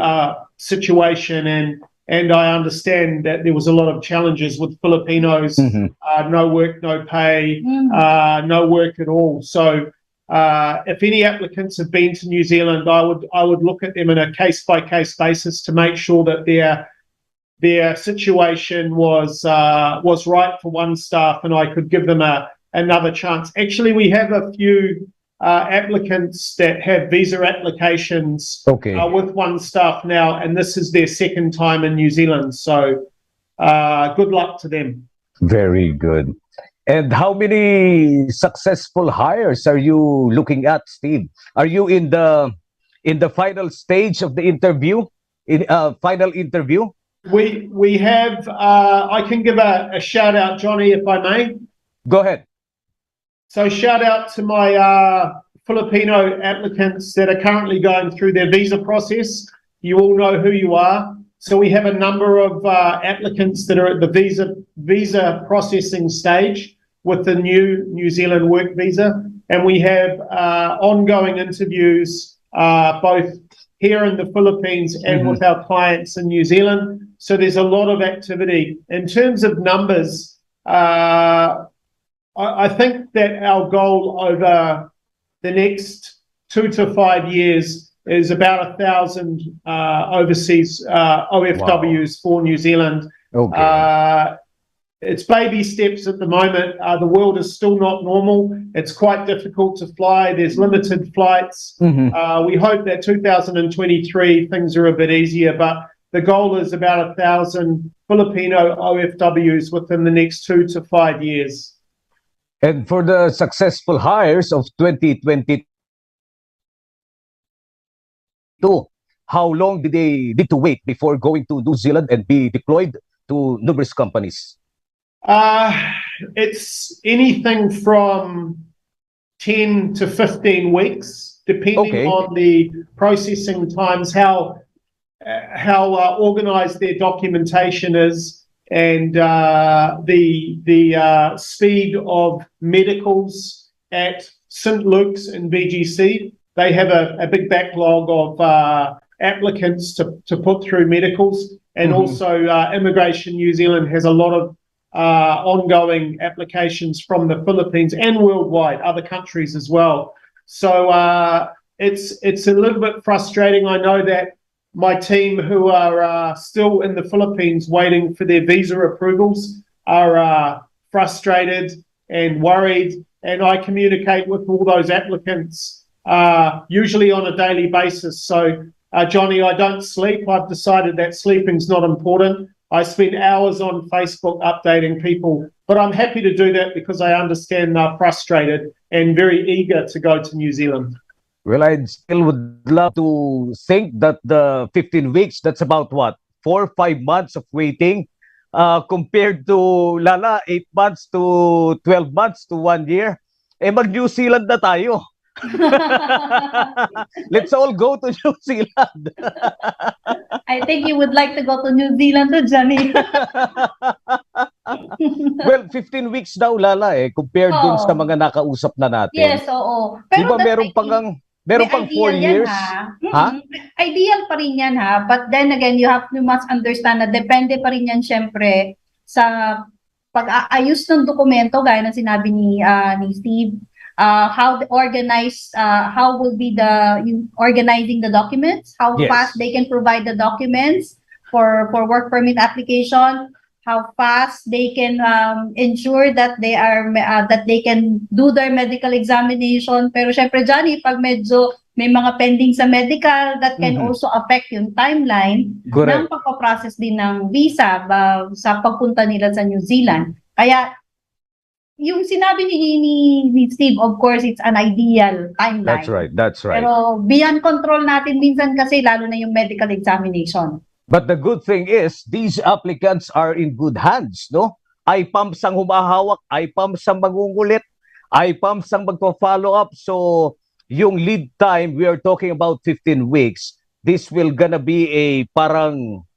situation, and I understand that there was a lot of challenges with Filipinos, no work, no pay, no work at all. So if any applicants have been to New Zealand, I would look at them on a case-by-case basis to make sure that their situation was right for One Staff, and I could give them another chance. Actually, we have a few applicants that have visa applications with One Staff now, and this is their second time in New Zealand. So good luck to them. Very good. And how many successful hires are you looking at, Steve? Are you in the final stage of the interview? Final interview? We have. I can give a shout out, Johnny, if I may. Go ahead. So shout out to my Filipino applicants that are currently going through their visa process. You all know who you are. So we have a number of applicants that are at the visa processing stage with the new New Zealand work visa, and we have ongoing interviews both here in the Philippines and with our clients in New Zealand. So there's a lot of activity. In terms of numbers, I think that our goal over the next 2 to 5 years is about 1,000 overseas OFWs for New Zealand. Okay. It's baby steps at the moment. The world is still not normal. It's quite difficult to fly. There's limited flights. We hope that 2023 things are a bit easier, but the goal is about 1,000 Filipino OFWs within the next 2 to 5 years. And for the successful hires of 2022, how long did they need to wait before going to New Zealand and be deployed to numerous companies? It's anything from 10 to 15 weeks, depending on the processing times, how organized their documentation is, and the speed of medicals at St. Luke's and VGC. They have a big backlog of applicants to put through medicals, and also Immigration New Zealand has a lot of ongoing applications from the Philippines and worldwide, other countries as well. So it's a little bit frustrating. I know that my team, who are still in the Philippines waiting for their visa approvals, are frustrated and worried, and I communicate with all those applicants usually on a daily basis. So Johnny, I don't sleep. I've decided that sleeping's not important. I spend hours on Facebook updating people, but I'm happy to do that because I understand they're frustrated and very eager to go to New Zealand. Well, I still would love to think that the 15 weeks, that's about what? 4 or 5 months of waiting compared to Lala, 8 months to 12 months to 1 year. Eh, mag-New Zealand na tayo. Let's all go to New Zealand. I think you would like to go to New Zealand too, Johnny. Well, 15 weeks daw, Lala, compared dun sa mga nakausap na natin. Yes, oo. Pero diba meron pang 4 years? Ha? Ideal pa rin yan, ha? But then again, you must understand na depende pa rin yan, syempre, sa pag-aayos ng dokumento, gaya ng sinabi ni Steve. How will be organizing the documents, how fast they can provide the documents for work permit application, how fast they can ensure that they can do their medical examination. Pero syempre, Johnny, pag medyo may mga pending sa medical, that can also affect yung timeline ng pagpaprocess din ng visa sa pagpunta nila sa New Zealand. Kaya yung sinabi ni Steve, of course, it's an ideal timeline. That's right. Pero beyond control natin minsan kasi, lalo na yung medical examination. But the good thing is, these applicants are in good hands, no? IPAMS ang humahawak, IPAMS ang mangungulit, IPAMS ang magpa-follow up. So, yung lead time, we are talking about 15 weeks. This will gonna be a parang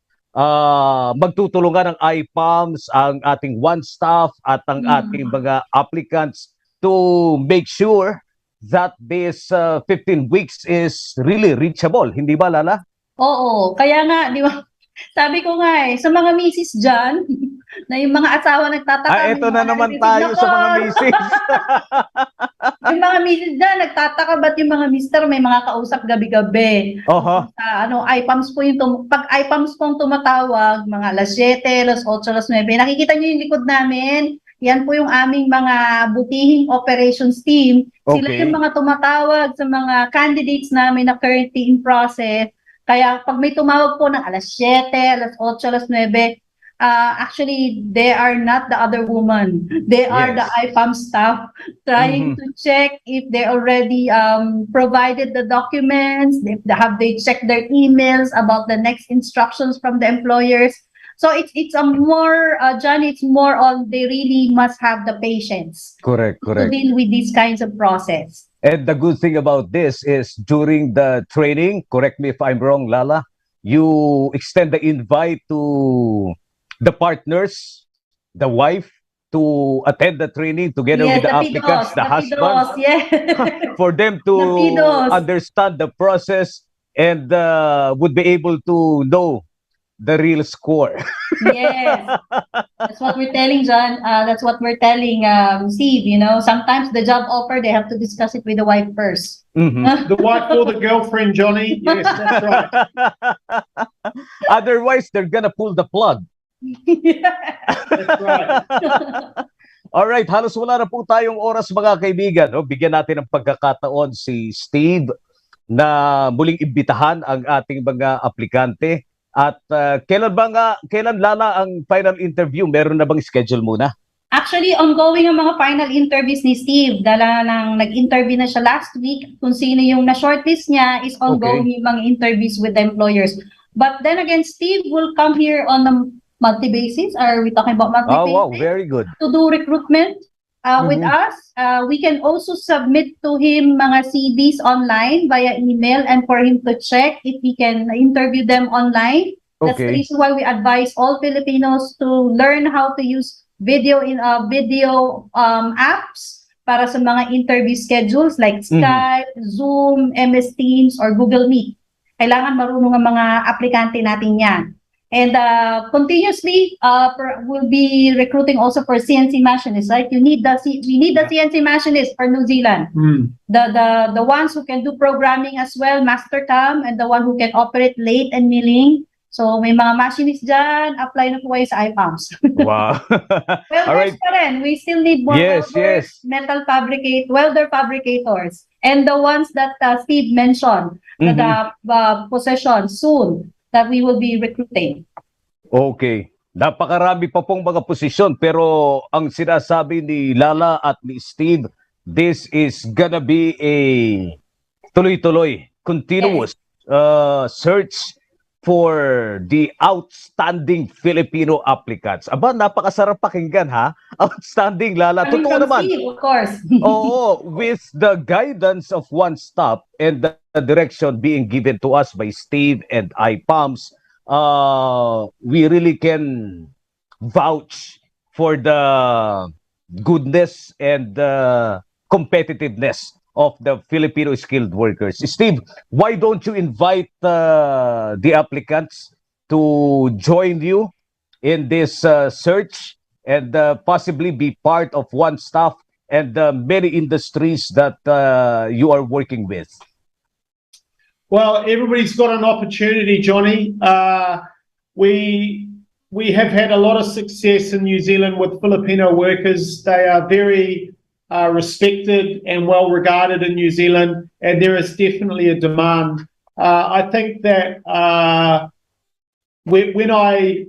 magtutulungan ng IPAMS, ang ating one staff at ang ating mga applicants to make sure that this 15 weeks is really reachable. Hindi ba, Lala? Oo. Kaya nga, di ba? Sabi ko nga sa mga misis dyan, na yung mga asawa nagtataka. Ito na naman tayo sa mga misis. Yung mga misis dyan, nagtataka ba't yung mga mister may mga kausap gabi-gabi. IPAMS po pag IPAMS pong tumatawag, mga alas 7, alas 8, alas 9, nakikita nyo yung likod namin. Yan po yung aming mga butihing operations team. Sila yung mga tumatawag sa mga candidates namin na currently in process. Kaya pag may tumawag po ng alas 7, alas 8, alas 9, actually, they are not the other woman. They are the IPAM staff trying to check if they already provided the documents, have they checked their emails about the next instructions from the employers. So it's a more, Johnny, it's more on they really must have the patience. Correct. To deal with these kinds of process. And the good thing about this is during the training, correct me if I'm wrong, Lala, you extend the invite to the partners, the wife, to attend the training together with the applicants, the husband, for them to understand the process and would be able to know the real score. Yes, that's what we're telling John. That's what we're telling Steve. You know, sometimes the job offer they have to discuss it with the wife first. Mhm. The wife or the girlfriend, Johnny. Yes, that's right. Otherwise, they're gonna pull the plug. That's right. Alright, halos wala na po tayong oras mga kaibigan. No? Bigyan natin ng pagkakataon si Steve na muling imbitahan ang ating mga aplikante. At kailan Lala ang final interview? Meron na bang schedule muna? Actually, ongoing ang mga final interviews ni Steve. Dala nang nag-interview na siya last week. Kung sino yung na-shortlist niya is ongoing yung mga interviews with the employers. But then again, Steve will come here on a monthly basis. Are we talking about monthly basis? Wow, very good. To do recruitment with us. We can also submit to him mga CVs online via email and for him to check if he can interview them online. That's the Okay. reason why we advise all Filipinos to learn how to use video apps para sa mga interview schedules like Skype, Zoom, MS Teams, or Google Meet. Kailangan marunong ang mga aplikante natin yan. And continuously, we'll be recruiting also for CNC machinists, right? We need the CNC machinists for New Zealand. The ones who can do programming as well, master cam, and the one who can operate lathe and milling. So may mga machinists dyan, apply na po kayo sa IPAMS. Wow. Welders Alright. pa rin. We still need more Yes, welders, welder fabricators. And the ones that Steve mentioned, the possession soon, that we will be recruiting. Okay. Napakarami pa pong mga posisyon pero ang sinasabi ni Lala at ni Steve, this is gonna be a tuloy-tuloy, continuous search for the outstanding Filipino applicants. Aba, napakasarap pakinggan ha. Outstanding, Lala. Coming Totoo from naman. Steve, of course. Oo, with the guidance of One Stop and the direction being given to us by Steve and IPAMS, we really can vouch for the goodness and the competitiveness of the Filipino skilled workers. Steve, why don't you invite the applicants to join you in this search and possibly be part of One Staff and many industries that you are working with? Well, everybody's got an opportunity, Johnny. We have had a lot of success in New Zealand with Filipino workers. They are very respected and well regarded in New Zealand, and there is definitely a demand. I think that when I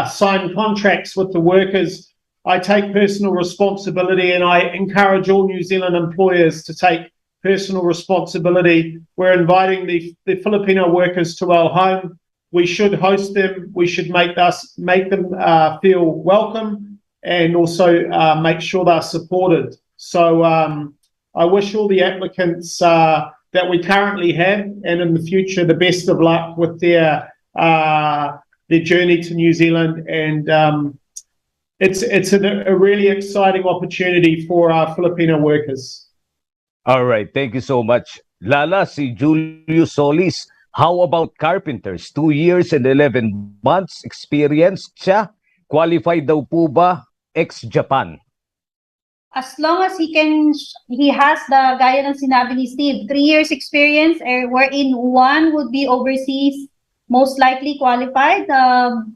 sign contracts with the workers, I take personal responsibility, and I encourage all New Zealand employers to take personal responsibility. We're inviting the Filipino workers to our home. We should host them. We should make them feel welcome, and also make sure they're supported. So I wish all the applicants that we currently have and in the future the best of luck with their journey to New Zealand. And it's a really exciting opportunity for our Filipino workers. All right, thank you so much. Lala, si Julius Solis, how about carpenters? 2 years and 11 months experience siya. Qualified daw po ba? Ex-Japan. As long as he has the gaya ng sinabi ni Steve, 3 years experience, wherein one would be overseas, most likely qualified.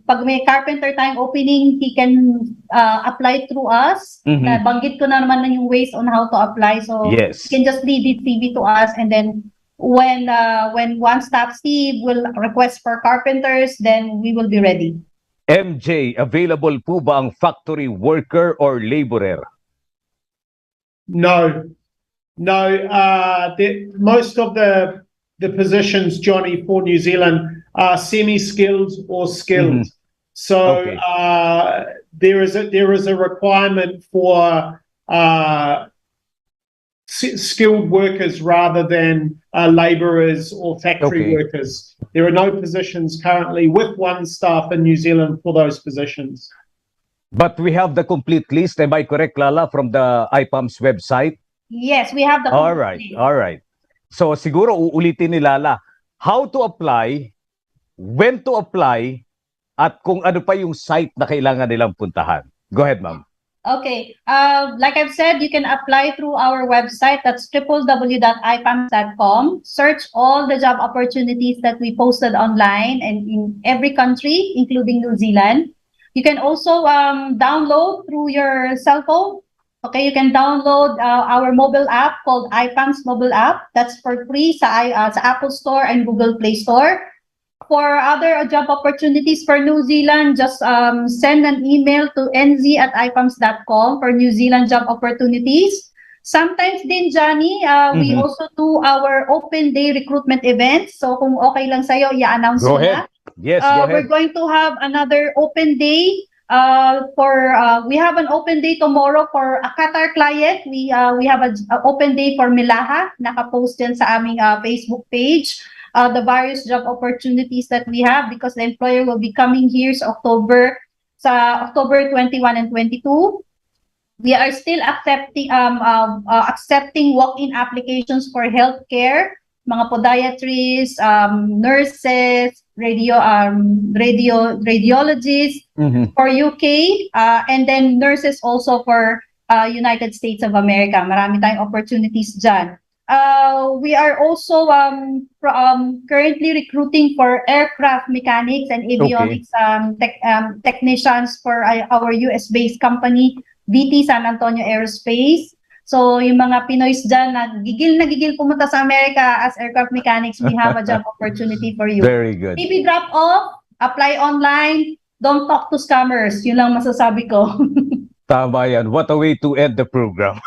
Pag may carpenter tayong opening, he can apply through us. Banggit ko na naman yung ways on how to apply. So Yes. he can just lead the CV to us, and then when One Stop Steve will request for carpenters, then we will be ready. MJ, available po ba ang factory worker or laborer? No. Most of the positions, Johnny, for New Zealand are semi-skilled or skilled. So Okay. there is a requirement for skilled workers rather than labourers or factory workers. There are no positions currently with One Staff in New Zealand for those positions. But we have the complete list, am I correct, Lala, from the IPAMS website? Yes, we have the All right. So siguro uulitin ni Lala, how to apply, when to apply, at kung ano pa yung site na kailangan nilang puntahan. Go ahead, ma'am. Okay. Like I've said, you can apply through our website. That's www.ipams.com. Search all the job opportunities that we posted online and in every country, including New Zealand. You can also download through your cell phone. Okay, you can download our mobile app called iPams mobile app. That's for free sa Apple Store and Google Play Store. For other job opportunities for New Zealand, just send an email to nz@ipams.com for New Zealand job opportunities. Sometimes din, Johnny, we also do our open day recruitment events. So kung okay lang sa'yo, i-announce Go ko ahead. na. Yes, go ahead. We're going to have another open day we have an open day tomorrow for a Qatar client. We have a open day for Milaha. Naka-post yan sa aming Facebook page. The various job opportunities that we have because the employer will be coming here sa October 21 and 22. We are still accepting walk-in applications for healthcare, mga podiatrists, nurses, radiologists for UK, and then nurses also for United States of America. Marami tayong opportunities dyan. We are also currently recruiting for aircraft mechanics and avionics technicians for our US-based company, VT San Antonio Aerospace. So yung mga Pinoys dyan na gigil pumunta sa Amerika as aircraft mechanics, we have a job opportunity for you. Very good. Maybe drop off, apply online, don't talk to scammers. Yun lang masasabi ko. Tama yan. What a way to end the program.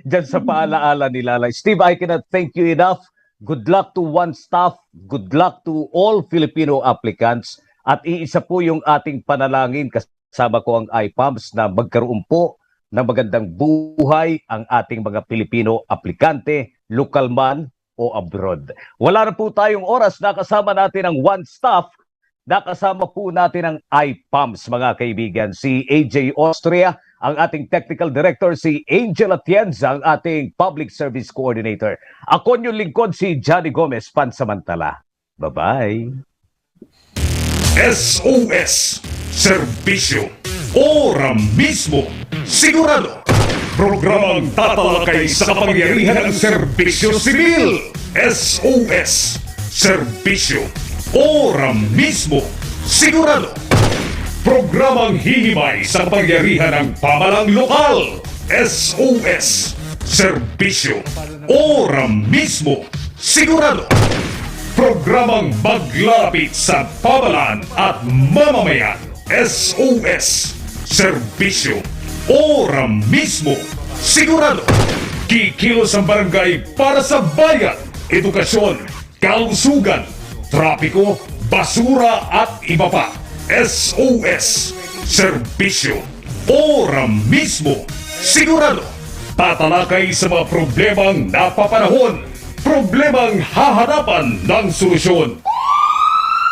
Diyan sa paalaala ni Lalay. Steve, I cannot thank you enough. Good luck to One Staff. Good luck to all Filipino applicants. At iisa po yung ating panalangin kasama ko ang IPAMS na magkaroon po ng magandang buhay ang ating mga Filipino aplikante, local man o abroad. Wala na po tayong oras. Nakasama natin ang One Staff. Nakasama po natin ang IPAMS, mga kaibigan. Si AJ Austria, ang ating technical director, si Angel Atienza, ang ating public service coordinator. Ako yung lingkod, si Johnny Gomez, pansamantala. Bye-bye. SOS Serbisyo Ora-Mismo Sigurado. Programang tatalakay sa kapangyarihan ng serbisyo sibil. SOS Serbisyo Ora-Mismo Sigurado. Programang hihimay sa kapangyarihan ng pamalang lokal. SOS Serbisyo Ora-Mismo Sigurado. Programang maglalapit sa pamalan at mamamayan. SOS Serbisyo Ora-Mismo Sigurado. Kikilos ang barangay para sa bayan. Edukasyon, kalusugan, trapiko, basura at iba pa. SOS Serbisyo Ora-Mismo Sigurado. Tatalakay sa mga problemang napapanahon, problemang hahanapan ng solusyon.